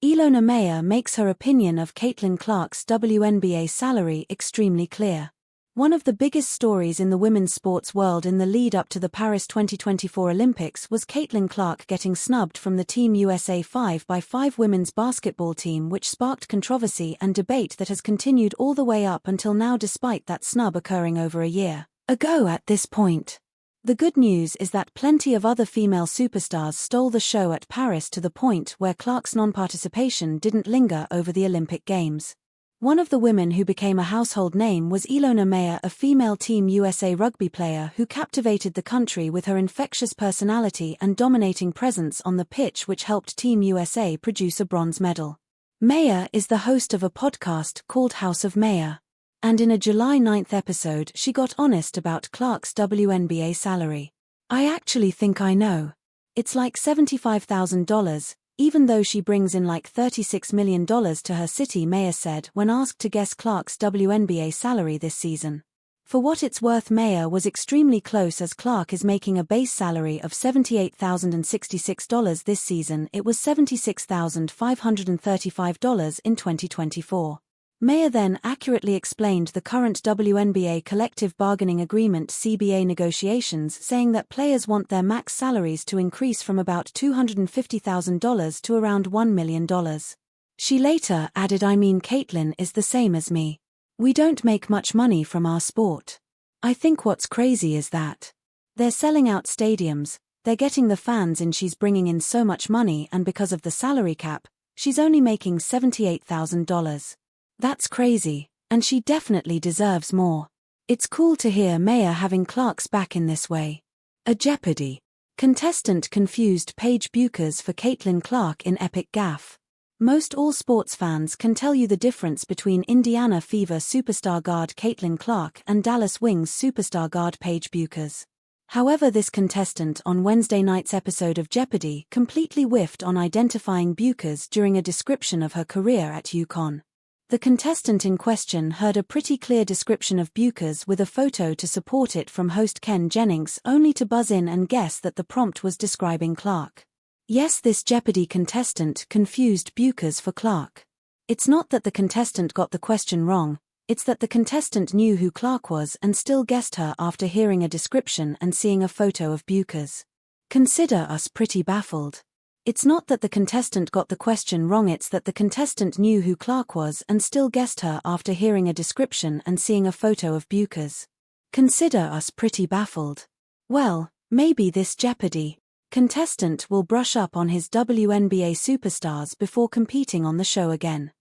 Ilona Maher makes her opinion of Caitlin Clark's WNBA salary extremely clear. One of the biggest stories in the women's sports world in the lead-up to the Paris 2024 Olympics was Caitlin Clark getting snubbed from the Team USA 5x5 women's basketball team, which sparked controversy and debate that has continued all the way up until now, despite that snub occurring over a year ago at this point. The good news is that plenty of other female superstars stole the show at Paris, to the point where Clark's non-participation didn't linger over the Olympic Games. One of the women who became a household name was Ilona Maher, a female Team USA rugby player who captivated the country with her infectious personality and dominating presence on the pitch, which helped Team USA produce a bronze medal. Maher is the host of a podcast called House of Maher. And in a July 9th episode she got honest about Clark's WNBA salary. "I actually think I know. It's like $75,000, even though she brings in like $36 million to her city," Maher said when asked to guess Clark's WNBA salary this season. For what it's worth, Maher was extremely close, as Clark is making a base salary of $78,066 this season. It was $76,535 in 2024. Maher then accurately explained the current WNBA collective bargaining agreement (CBA) negotiations, saying that players want their max salaries to increase from about $250,000 to around $1 million. She later added, "I mean, Caitlin is the same as me. We don't make much money from our sport. I think what's crazy is that they're selling out stadiums, they're getting the fans in, she's bringing in so much money, and because of the salary cap, she's only making $78,000. That's crazy, and she definitely deserves more." It's cool to hear Maher having Clark's back in this way. A Jeopardy! Contestant confused Paige Bueckers for Caitlin Clark in epic gaffe. Most all sports fans can tell you the difference between Indiana Fever superstar guard Caitlin Clark and Dallas Wings superstar guard Paige Bueckers. However, this contestant on Wednesday night's episode of Jeopardy completely whiffed on identifying Bueckers during a description of her career at UConn. The contestant in question heard a pretty clear description of Bueckers with a photo to support it from host Ken Jennings, only to buzz in and guess that the prompt was describing Clark. Yes, this Jeopardy contestant confused Bueckers for Clark. It's not that the contestant got the question wrong, it's that the contestant knew who Clark was and still guessed her after hearing a description and seeing a photo of Bueckers. Consider us pretty baffled. It's not that the contestant got the question wrong, it's that the contestant knew who Clark was and still guessed her after hearing a description and seeing a photo of Bueckers. Consider us pretty baffled. Well, maybe this Jeopardy contestant will brush up on his WNBA superstars before competing on the show again.